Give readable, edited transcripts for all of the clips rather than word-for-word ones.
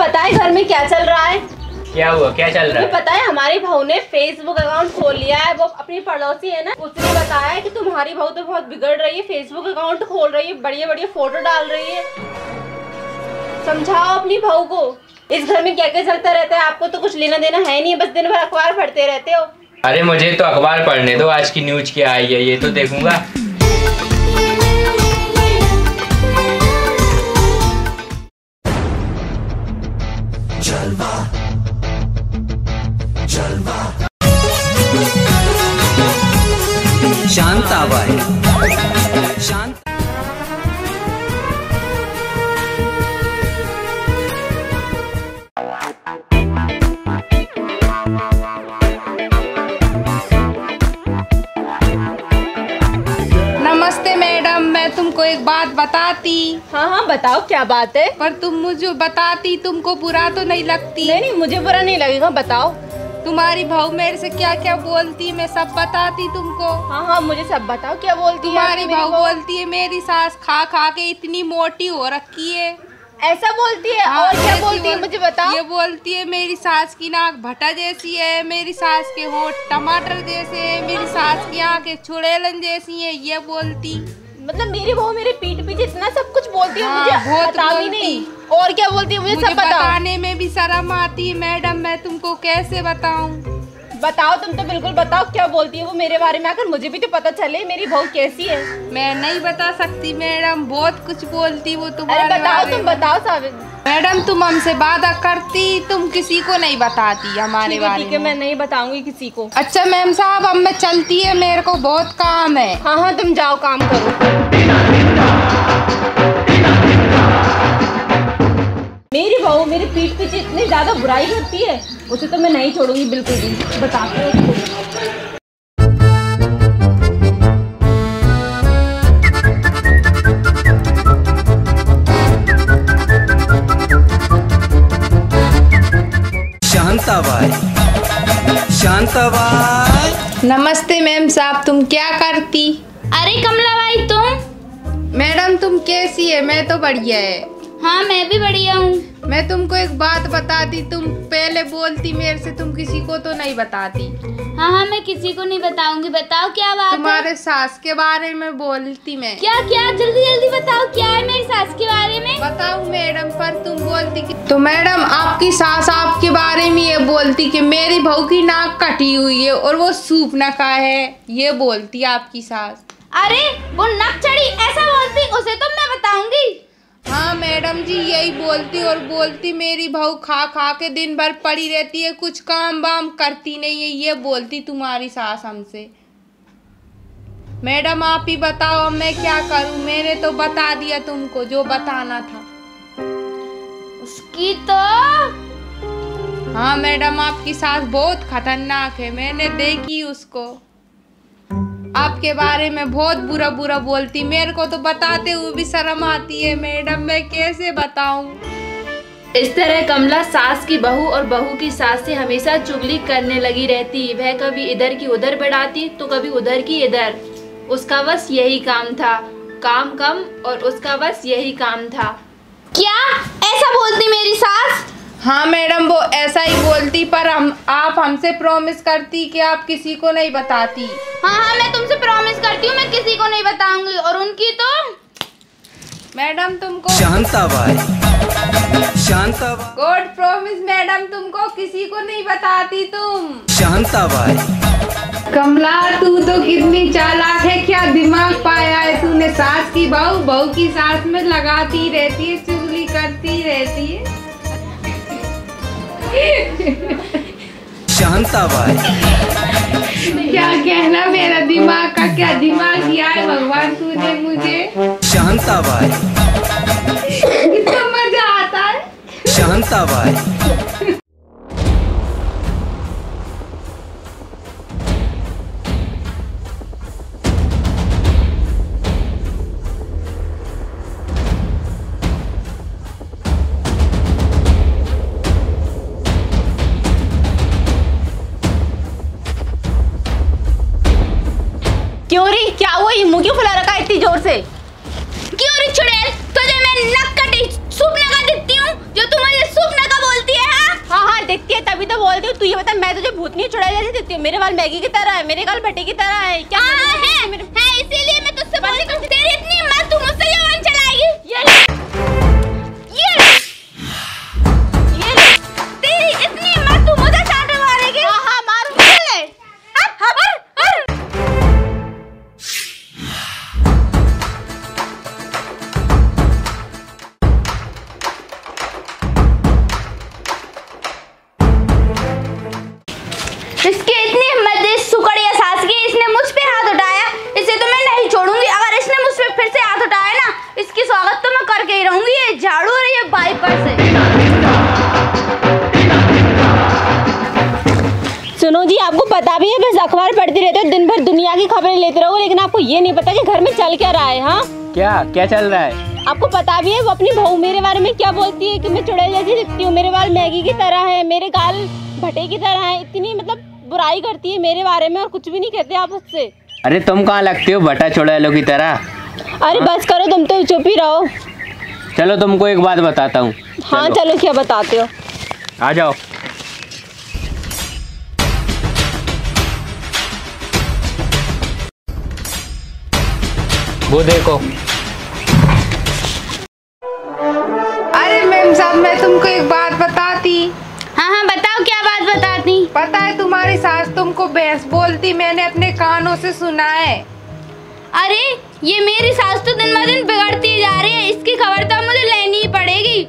पता है घर में क्या चल रहा है? क्या हुआ? क्या चल रहा है? पता है हमारी बहू ने फेसबुक अकाउंट खोल लिया है। वो अपनी पड़ोसी है ना, उसने बताया है कि तुम्हारी बहू तो बहुत बिगड़ रही है, फेसबुक अकाउंट खोल रही है, बढ़िया बढ़िया फोटो डाल रही है। समझाओ अपनी बहू को। इस घर में क्या क्या चलता रहता है, आपको तो कुछ लेना देना है नहीं, बस दिन भर अखबार पढ़ते रहते हो। अरे मुझे तो अखबार पढ़ने दो, आज की न्यूज क्या आई है ये तो देखूंगा। शांताबाई शांत नमस्ते मैडम, मैं तुमको एक बात बताती। हाँ हाँ बताओ क्या बात है। पर तुम मुझे बताती तुमको बुरा तो नहीं लगती? नहीं नहीं मुझे बुरा नहीं लगेगा, बताओ। तुम्हारी बहू मेरे से क्या क्या बोलती मैं सब बताती तुमको। हाँ हाँ मुझे सब बताओ क्या बोलती है। तुम्हारी बहू बोलती है मेरी सास खा खा के इतनी मोटी हो रखी है। ऐसा बोलती है? हाँ, और क्या बोलती है मुझे बताओ। ये बोलती है मेरी सास की नाक भटा जैसी है, मेरी सास के होंठ टमाटर जैसे है, मेरी सास की आंखें चुड़ैलन जैसी है, ये बोलती। मतलब मेरी बहू मेरे पीठ पीछे इतना सब कुछ बोलती है। हाँ, मुझे बहुत पता भी नहीं। और क्या बोलती है मुझे सब बताओ। बताने में भी शर्म आती है मैडम, मैं तुमको कैसे बताऊं। बताओ, तुम तो बिल्कुल बताओ क्या बोलती है वो मेरे बारे में, आकर मुझे भी तो पता चले मेरी बहू कैसी है। मैं नहीं बता सकती मैडम, बहुत कुछ बोलती वो तुम्हारे अरे बताओ, बारे तुम में। बताओ साबित। मैडम तुम हमसे वादा करती, तुम किसी को नहीं बताती हमारे बारे ठीक है, में। मैं नहीं बताऊंगी किसी को। अच्छा मैम साहब, अब मैं चलती है, मेरे को बहुत काम है। हाँ हाँ तुम जाओ काम करो। मेरी बहू मेरी पीठ पीछे इतनी ज्यादा बुराई करती है, उसे तो मैं नहीं छोड़ूंगी बिल्कुल भी। बताते हो शांताबाई शांताबाई। नमस्ते मैम साहब, तुम क्या करती? अरे कमला भाई तुम। मैडम तुम कैसी है? मैं तो बढ़िया है। हाँ मैं भी बढ़िया हूँ। मैं तुमको एक बात बताती, तुम पहले बोलती मेरे से, तुम किसी को तो नहीं बताती। हाँ हाँ मैं किसी को नहीं बताऊंगी। बताओ क्या बात है। तुम्हारे सास के बारे में बोलती मैं। क्या क्या जल्दी जल्दी बताओ, क्या है मेरी सास के बारे में। बताऊं मैडम, पर तुम बोलती कि तो मैडम आपकी सास आपके बारे में ये बोलती कि मेरी बहू की नाक कटी हुई है और वो सूप नका है, ये बोलती आपकी सास। अरे वो नक चढ़ी ऐसा बोलती, उसे तो मैं बताऊंगी। हाँ मैडम जी यही बोलती, और बोलती मेरी बहू खा खा के दिन भर पड़ी रहती है, कुछ काम वाम करती नहीं है, ये बोलती तुम्हारी सास हमसे। मैडम आप ही बताओ अब मैं क्या करूं, मैंने तो बता दिया तुमको जो बताना था। उसकी तो हाँ मैडम आपकी सास बहुत खतरनाक है, मैंने देखी उसको, आपके बारे में बहुत बुरा बुरा बोलती, मेरे को तो बताते हुए भी शर्म आती है मैडम, मैं कैसे बताऊं। इस तरह कमला सास की बहू और बहू की सास से हमेशा चुगली करने लगी रहती। वह कभी इधर की उधर बढ़ाती तो कभी उधर की इधर। उसका बस यही काम था, काम कम और उसका बस यही काम था। क्या ऐसा बोलती मेरी सास? हाँ मैडम वो ऐसा ही बोलती, पर आप हमसे प्रॉमिस करती कि आप किसी को नहीं बताती। हाँ हाँ मैं तुमसे प्रॉमिस करती हूँ मैं किसी को नहीं बताऊंगी। और उनकी तो मैडम तुमको Shantabai Shantabai God promise madam तुमको किसी को नहीं बताती तुम। शांताबाई। कमला तू तो कितनी चालाक है, क्या दिमाग पाया है तूने। सास की बहू, बहू की सास में लगाती रहती है, चुगली करती रहती है। शांताबाई। क्या कहना, मेरा दिमाग का क्या दिमाग दिया है भगवान तूने मुझे। शांताबाई। कितना मजा आता है। शांताबाई। क्यों री, क्या हुआ? ये मुंह क्यों फुला रखा है इतनी जोर से? क्यों रे चुड़ैल, तुझे मैं नक कटी सूप नका देती हूँ जो तू मुझे सूप नका हाँ दिखती है तभी तो बोलती हूँ। तू ये बता, मैं तुझे भूतनी चुड़ैल जैसी दिखती हूँ? मेरे बाल मैगी की तरह है, मेरे गाल भट्टे की तरह है क्या? है इसीलिए मैं तुझसे बोलती हूँ। तेरी इतनी हिम्मत, तू मुझसे जबान चलाएगी? ये तेरी इतनी हिम्मत, तू मुझे चांटा मारेगी? हाँ मारूंगी। इसकी इतनी हिम्मत इस सुकड़िया सास की, इसने मुझ पे हाथ उठाया, इसे तो मैं नहीं छोड़ूंगी। अगर इसने मुझ पे फिर से हाथ उठाया ना, इसकी स्वागत तो मैं करके ही रहूंगी। ये झाड़ू और ये वाइपर से। सुनो जी, आपको पता भी है बस अखबार पढ़ती रहते हो, दिन भर दुनिया की खबरें लेते रहो, लेकिन आपको ये नहीं पता कि घर में चल क्या रहा है। हाँ क्या चल रहा है? आपको पता भी है वो अपनी बहू मेरे बारे में क्या बोलती है कि मैं चुड़ैल जैसी दिखती हूँ, मेरे बाल मैगी की तरह है, मेरे गाल भटे की तरह है। इतनी मतलब बुराई करती है मेरे बारे में और कुछ भी नहीं कहते आप उससे। अरे तुम कहाँ लगती हो भट्टा चुड़ैलों की तरह? अरे बस करो, तुम तो चुप ही रहो। चलो तुमको एक बात बताता हूँ। हाँ चलो, क्या बताते हो? आ जाओ। वो देखो। अरे मैम साहब, मैं तुमको एक बात बताती। हाँ बताओ, क्या बात बताती? पता है तुम्हारी सास तुमको भैंस बोलती, मैंने अपने कानों से सुना है। अरे ये मेरी सास तो दिन ब दिन बिगड़ती जा रही है, इसकी खबर तो मुझे लेनी ही पड़ेगी।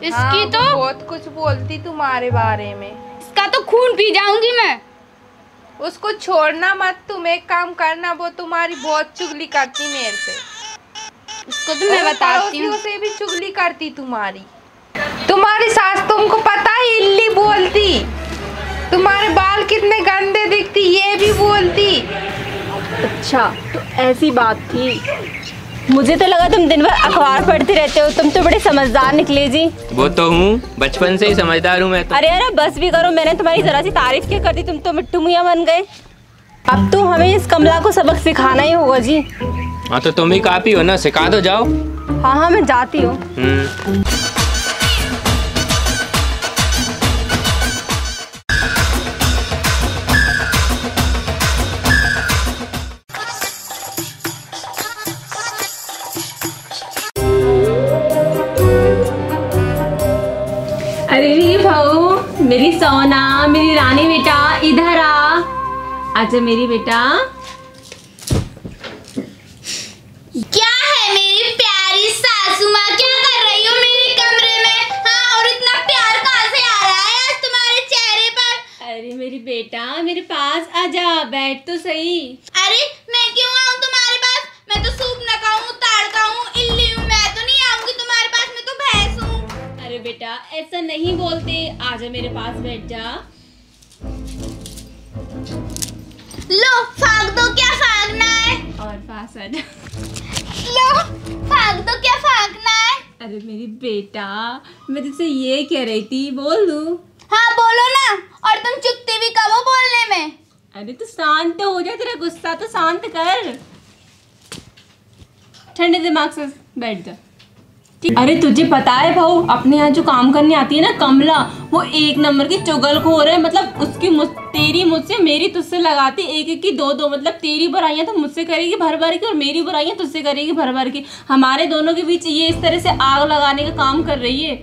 इसकी तो बहुत कुछ बोलती तुम्हारे बारे में। इसका तो खून पी जाऊंगी मैं। उसको छोड़ना मत, तुम एक काम करना, वो तुम्हारी बहुत चुगली करती मेरे से। उसको तो मैं बताती हूँ। से भी चुगली करती तुम्हारी सास, तुमको पता है इल्ली बोलती, तुम्हारे बाल कितने गंदे दिखती ये भी बोलती। अच्छा तो ऐसी बात थी, मुझे तो लगा तुम दिन भर अखबार पढ़ते रहते हो। तुम तो बड़े समझदार निकले जी। वो तो हूँ, बचपन से ही समझदार हूँ मैं तो। अरे अरे बस भी करो, मैंने तुम्हारी जरा सी तारीफ क्या कर दी, तुम तो मिट्टू मियाँ बन गए। अब तो हमें इस कमला को सबक सिखाना ही होगा जी। हाँ तो तुम ही काफी हो ना, सिखा दो जाओ। हाँ मैं जाती हूँ। अरे रे भाऊ, मेरी सोना, मेरी रानी बेटा, इधर आ। आजा मेरी बेटा। क्या है मेरी प्यारी सासू माँ, क्या कर रही हो मेरे कमरे में? हाँ, और इतना प्यार कहाँ से आ रहा है आज तुम्हारे चेहरे पर? अरे मेरी बेटा, मेरे पास आजा, बैठ तो सही। अरे मैं क्यों आऊँ तुम्हारे पास? मैं तो सूप न खाऊं, ताड़का हूँ, इल्ली हूँ, मैं तो नहीं आऊंगी तुम्हारे पास, मैं तो भैंस हूँ। अरे बेटा ऐसा नहीं बोलते, आजा मेरे पास बैठ जा। लो फाग दो, क्या फागना है? और पास आजा। लो फाग दो, क्या फागना है? अरे मेरी बेटा, मैं तुझसे ये कह रही थी, बोल दूं? हाँ बोलो ना, और तुम चुपती भी कब हो बोलने में? अरे तू शांत हो जा, तेरा गुस्सा तो शांत कर, ठंडे दिमाग से बैठ जा। अरे तुझे पता है भाऊ, अपने यहाँ जो काम करने आती है ना कमला, वो एक नंबर की चुगलखोर है। मतलब उसकी तेरी मुझसे, मेरी तुझसे लगाती, एक एक की दो, मतलब तेरी बुराइयां तो मुझसे करेगी भर भर की और मेरी बुराइयां तुझसे करेगी भर भर की। हमारे दोनों के बीच ये इस तरह से आग लगाने का काम कर रही है।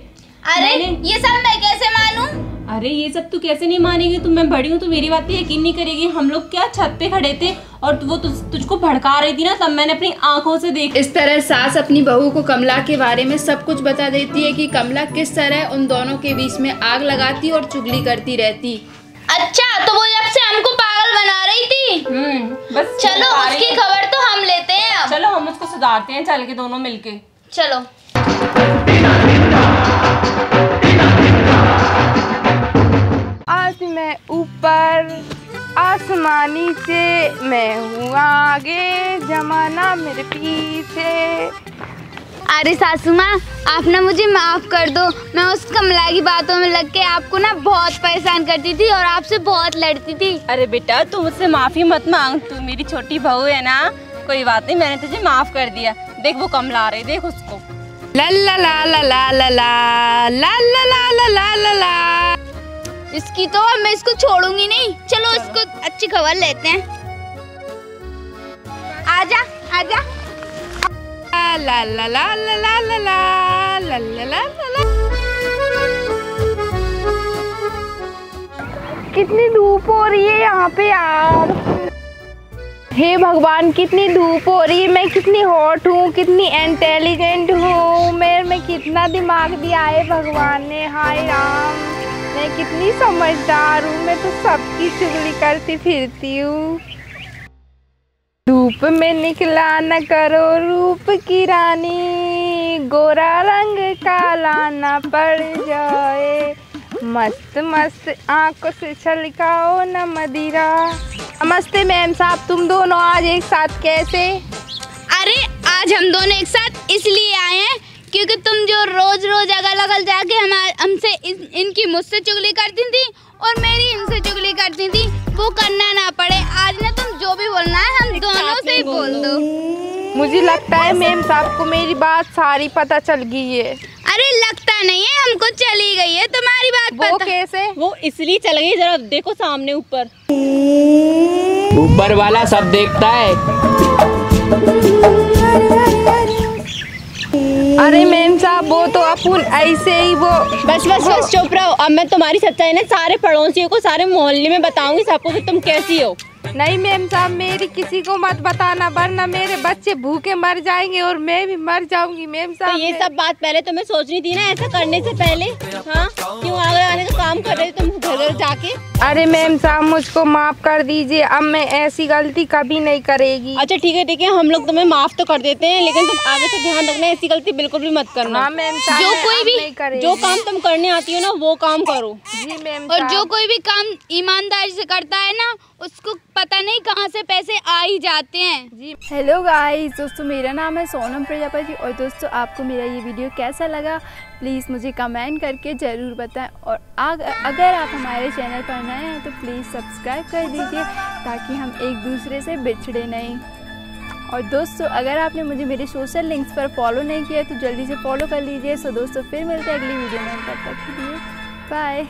अरे ये सब मैं कैसे मानूं? अरे ये सब तू कैसे नहीं मानेगी? तुम, मैं बड़ी हूँ तो मेरी बात पे यकीन नहीं करेगी। हम लोग क्या छत पे खड़े थे और वो तुझको भड़का रही थी ना, तब मैंने अपनी आंखों से देखा। इस तरह सास अपनी बहू को कमला के बारे में सब कुछ बता देती है कि कमला किस तरह उन दोनों के बीच में आग लगाती और चुगली करती रहती। अच्छा तो वो जब से हमको पागल बना रही थी। बस चलो उसकी खबर तो हम लेते हैं अब। चलो हम उसको सुधारते हैं चल के दोनों मिलके। चलो। आज मैं ऊपर आसमानी से, मैं हूँ आगे, जमाना मेरे पीछे। अरे सासू माँ, आप ना मुझे माफ कर दो। मैं उस कमला की बातों में लग के आपको ना बहुत परेशान करती थी और आपसे बहुत लड़ती थी। अरे बेटा तू मुझसे माफी मत मांग, तू मेरी छोटी बहू है ना, कोई बात नहीं, मैंने तुझे माफ कर दिया। देख वो कमला आ रही, देख उसको। ला ला ला ला ला ला ला ला ला ला ला ला ला ला। इसकी तो अब मैं इसको छोड़ूंगी नहीं। चलो इसको अच्छी खबर लेते हैं। आजा आजा। ला ला ला ला ला ला ला ला ला ला ला। कितनी धूप हो रही है यहाँ पे यार। हे भगवान, कितनी धूप हो रही है। मैं कितनी हॉट हूँ, कितनी इंटेलिजेंट हूँ, मेरे में कितना दिमाग दिया है भगवान ने। हाय राम, मैं कितनी समझदार हूँ। मैं तो सबकी चुगली करती फिरती हूँ। धूप में निकला न करो रूप की रानी, गोरा रंग काला न पड़ जाए, मस्त मस्त आंखों से छलकाओ न मदिरा। नमस्ते मैम साहब, तुम दोनों आज एक साथ कैसे? अरे आज हम दोनों एक साथ इसलिए आए हैं क्योंकि तुम जो रोज रोज अगल अगल जाके हमसे इनकी मुझसे चुगली करती थी और मेरी इनसे चुगली करती थी, वो करना ना पड़े। आज ना तुम जो भी बोलना है हम दोनों से ही बोल दो। मुझे लगता है मैम साहब को मेरी बात सारी पता चल गई है। अरे लगता नहीं है, हमको चली गई है तुम्हारी बात वो पता। कैसे? वो इसलिए चल गई, जरा देखो सामने ऊपर। ऊपर वाला सब देखता है। अरे मैम साहब, वो तो अपन ऐसे ही वो। बस बस बस चुप रहो। अब मैं तुम्हारी सच्चाई ना सारे पड़ोसियों को, सारे मोहल्ले में बताऊंगी सबको कि तुम कैसी हो। नहीं मैम साहब, मेरी किसी को मत बताना, वरना मेरे बच्चे भूखे मर जाएंगे और मैं भी मर जाऊंगी मैम तो साहब। ये सब बात पहले तुम्हें सोचनी थी ना, ऐसा करने से पहले। हाँ, क्यों आगे आने का काम कर रहे थे तुम घर घर जाके? अरे मैम साहब, मुझको माफ कर दीजिए, अब मैं ऐसी गलती कभी नहीं करेगी। अच्छा ठीक है, हम लोग तुम्हें माफ तो कर देते हैं, लेकिन तुम आगे से ध्यान रखना, ऐसी गलती बिल्कुल भी मत करना। हाँ मैम साहब, जो मैं कोई अब भी- नहीं करेगी। जो काम तुम करने आती हो ना वो काम करो। जी मैम और साहब। जो कोई भी काम ईमानदारी से करता है ना, उसको पता नहीं कहाँ से पैसे आ ही जाते हैं। हेलो गाइस, दोस्तों मेरा नाम है सोनम प्रजापति और दोस्तों आपको मेरा ये वीडियो कैसा लगा प्लीज़ मुझे कमेंट करके ज़रूर बताएं। और अगर आप हमारे चैनल पर नए हैं तो प्लीज़ सब्सक्राइब कर दीजिए ताकि हम एक दूसरे से बिछड़े नहीं। और दोस्तों अगर आपने मुझे मेरे सोशल लिंक्स पर फॉलो नहीं किया तो जल्दी से फॉलो कर लीजिए। सो दोस्तों फिर मिलते हैं अगली वीडियो में, तब तक के लिए बाय।